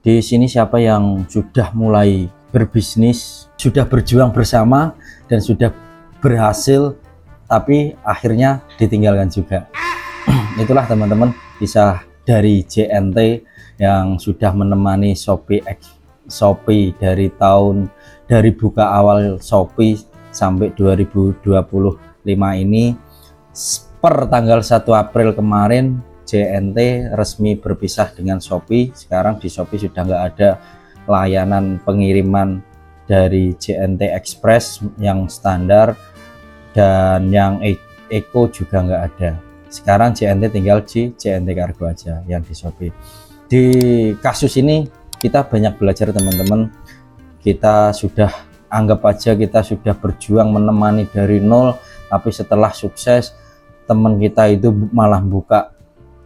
Di sini siapa yang sudah mulai berbisnis, sudah berjuang bersama dan sudah berhasil, tapi akhirnya ditinggalkan juga. Itulah teman-teman kisah dari JNT yang sudah menemani Shopee dari buka awal Shopee sampai 2025 ini. Per tanggal 1 April kemarin JNT resmi berpisah dengan Shopee. Sekarang di Shopee sudah nggak ada layanan pengiriman dari JNT Express yang standar, dan yang Eco juga nggak ada. Sekarang JNT tinggal di JNT Cargo aja yang di Shopee. Di kasus ini kita banyak belajar teman-teman. Kita sudah anggap aja kita sudah berjuang menemani dari nol, tapi setelah sukses teman kita itu malah buka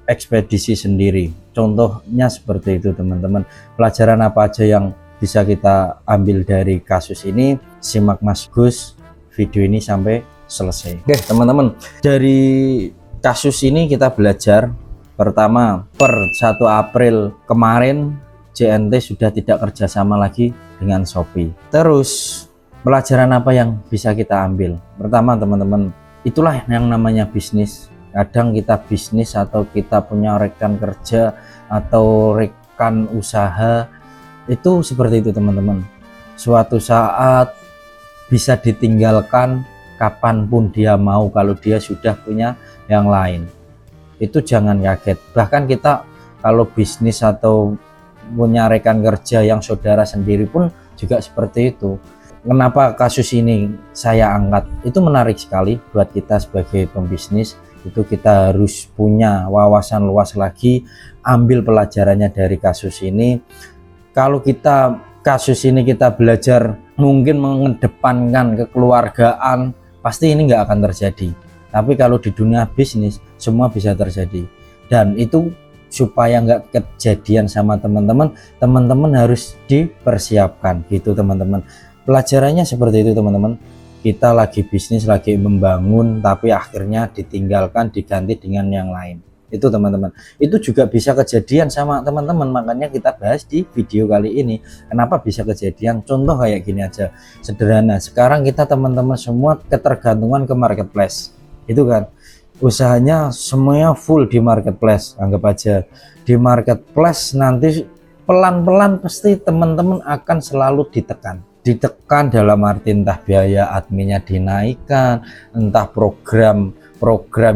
ekspedisi sendiri. Contohnya seperti itu teman-teman. Pelajaran apa aja yang bisa kita ambil dari kasus ini? Simak Mas Gus video ini sampai selesai. Oke teman-teman, dari kasus ini kita belajar. Pertama, per 1 April kemarin JNT sudah tidak kerjasama lagi dengan Shopee. Terus pelajaran apa yang bisa kita ambil? Pertama teman-teman, itulah yang namanya bisnis. Kadang kita bisnis atau kita punya rekan kerja atau rekan usaha itu seperti itu teman-teman. Suatu saat bisa ditinggalkan kapanpun dia mau kalau dia sudah punya yang lain. Itu jangan kaget. Bahkan kita kalau bisnis atau punya rekan kerja yang saudara sendiri pun juga seperti itu. Kenapa kasus ini saya angkat? Itu menarik sekali buat kita sebagai pembisnis. Itu kita harus punya wawasan luas lagi, ambil pelajarannya dari kasus ini. Kalau kasus ini kita belajar mungkin mengedepankan kekeluargaan, pasti ini nggak akan terjadi. Tapi kalau di dunia bisnis semua bisa terjadi, dan itu supaya nggak kejadian sama teman-teman harus dipersiapkan gitu teman-teman. Pelajarannya seperti itu teman-teman. Kita lagi bisnis, lagi membangun, tapi akhirnya ditinggalkan, diganti dengan yang lain. Itu teman-teman, itu juga bisa kejadian sama teman-teman. Makanya kita bahas di video kali ini, kenapa bisa kejadian. Contoh kayak gini aja, sederhana. Sekarang kita teman-teman semua ketergantungan ke marketplace. Itu kan usahanya semuanya full di marketplace. Anggap aja di marketplace, nanti pelan-pelan pasti teman-teman akan selalu ditekan dalam arti entah biaya adminnya dinaikkan, entah program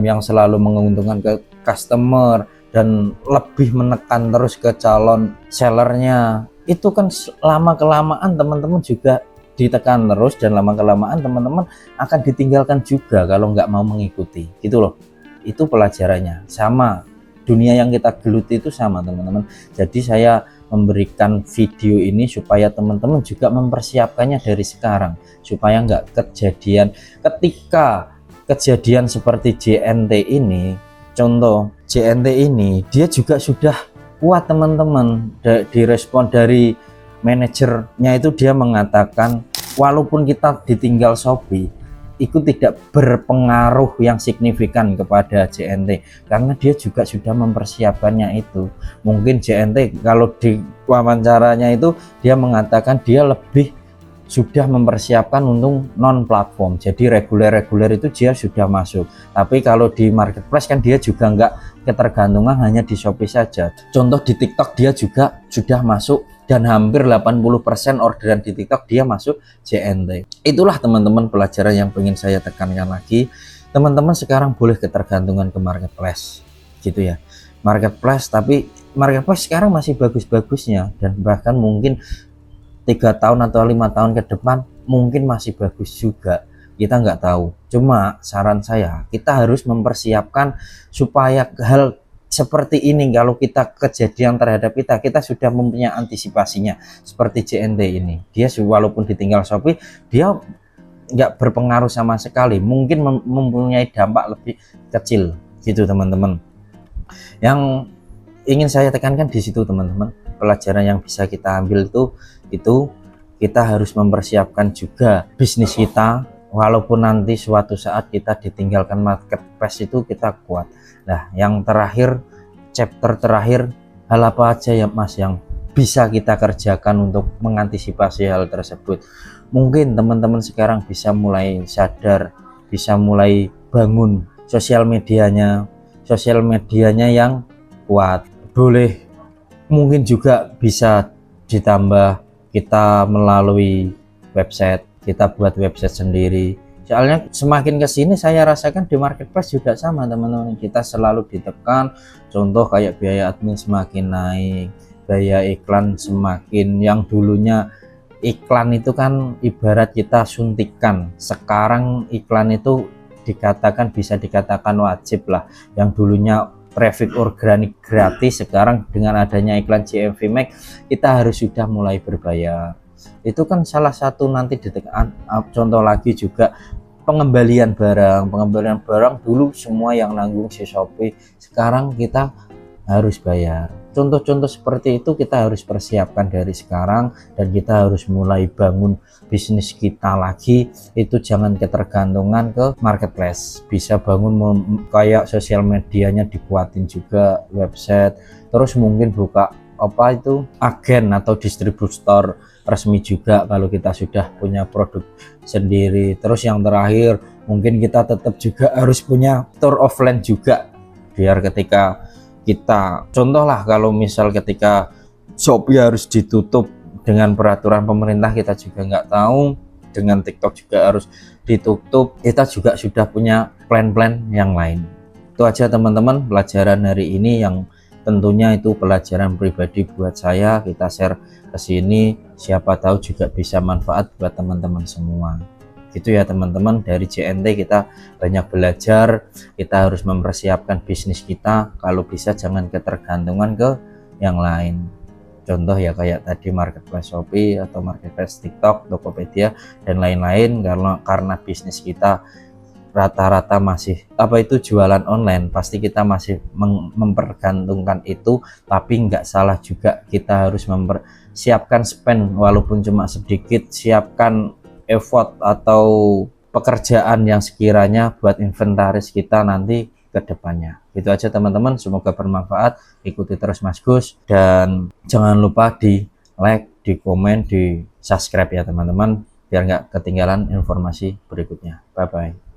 yang selalu menguntungkan ke customer dan lebih menekan terus ke calon sellernya. Itu kan lama kelamaan teman-teman juga ditekan terus, dan lama kelamaan teman-teman akan ditinggalkan juga kalau nggak mau mengikuti gitu loh. Itu pelajarannya. Sama, dunia yang kita geluti itu sama teman-teman. Jadi saya memberikan video ini supaya teman-teman juga mempersiapkannya dari sekarang, supaya nggak kejadian ketika kejadian seperti JNT ini. Contoh JNT ini dia juga sudah kuat teman-teman. Direspon dari manajernya itu, dia mengatakan walaupun kita ditinggal Shopee itu tidak berpengaruh yang signifikan kepada JNT, karena dia juga sudah mempersiapkannya itu. Mungkin JNT kalau di wawancaranya itu dia mengatakan dia lebih sudah mempersiapkan untuk non platform, jadi reguler itu dia sudah masuk. Tapi kalau di marketplace kan dia juga nggak ketergantungan hanya di Shopee saja. Contoh di TikTok dia juga sudah masuk, dan hampir 80% orderan di TikTok dia masuk JNT. Itulah teman-teman pelajaran yang ingin saya tekankan lagi. Teman-teman sekarang boleh ketergantungan ke marketplace gitu ya. Marketplace, tapi marketplace sekarang masih bagus-bagusnya, dan bahkan mungkin 3 tahun atau 5 tahun ke depan mungkin masih bagus juga, kita nggak tahu. Cuma saran saya, kita harus mempersiapkan supaya hal seperti ini kalau kita kejadian terhadap kita sudah mempunyai antisipasinya. Seperti JNT ini, dia walaupun ditinggal Shopee, dia nggak berpengaruh sama sekali, mungkin mempunyai dampak lebih kecil gitu teman-teman. Yang ingin saya tekankan di situ teman-teman, pelajaran yang bisa kita ambil itu kita harus mempersiapkan juga bisnis kita, walaupun nanti suatu saat kita ditinggalkan marketplace itu kita kuat. Nah yang terakhir, chapter terakhir, hal apa aja ya Mas yang bisa kita kerjakan untuk mengantisipasi hal tersebut. Mungkin teman-teman sekarang bisa mulai sadar, bisa mulai bangun sosial medianya yang kuat. Boleh mungkin juga bisa ditambah kita melalui website, kita buat website sendiri. Soalnya semakin kesini saya rasakan di marketplace juga sama teman-teman, kita selalu ditekan. Contoh kayak biaya admin semakin naik, biaya iklan semakin, yang dulunya iklan itu kan ibarat kita suntikan, sekarang iklan itu bisa dikatakan wajib lah. Yang dulunya traffic organik gratis, sekarang dengan adanya iklan GMV Max kita harus sudah mulai berbayar. Itu kan salah satu nanti ditekan. Contoh lagi juga pengembalian barang dulu semua yang nanggung si Shopee, sekarang kita harus bayar. Contoh-contoh seperti itu kita harus persiapkan dari sekarang, dan kita harus mulai bangun bisnis kita lagi. Itu jangan ketergantungan ke marketplace, bisa bangun kayak sosial medianya dibuatin juga, website, terus mungkin buka agen atau distributor resmi juga kalau kita sudah punya produk sendiri. Terus yang terakhir mungkin kita tetap juga harus punya store offline juga, biar ketika kita contoh lah, kalau misal ketika Shopee harus ditutup dengan peraturan pemerintah, kita juga nggak tahu, dengan TikTok juga harus ditutup, kita juga sudah punya plan-plan yang lain. Itu aja teman-teman pelajaran hari ini, yang tentunya itu pelajaran pribadi buat saya, kita share ke sini, siapa tahu juga bisa manfaat buat teman-teman semua. Gitu ya teman-teman, dari JNT kita banyak belajar, kita harus mempersiapkan bisnis kita, kalau bisa jangan ketergantungan ke yang lain. Contoh ya kayak tadi marketplace Shopee atau marketplace TikTok, Tokopedia dan lain-lain, karena bisnis kita rata-rata masih jualan online, pasti kita masih mempergantungkan itu. Tapi nggak salah juga kita harus mempersiapkan spend walaupun cuma sedikit, siapkan effort atau pekerjaan yang sekiranya buat inventaris kita nanti ke depannya. Itu aja teman-teman, semoga bermanfaat, ikuti terus Mas Gus, dan jangan lupa di like, di komen, di subscribe ya teman-teman, biar nggak ketinggalan informasi berikutnya. Bye bye.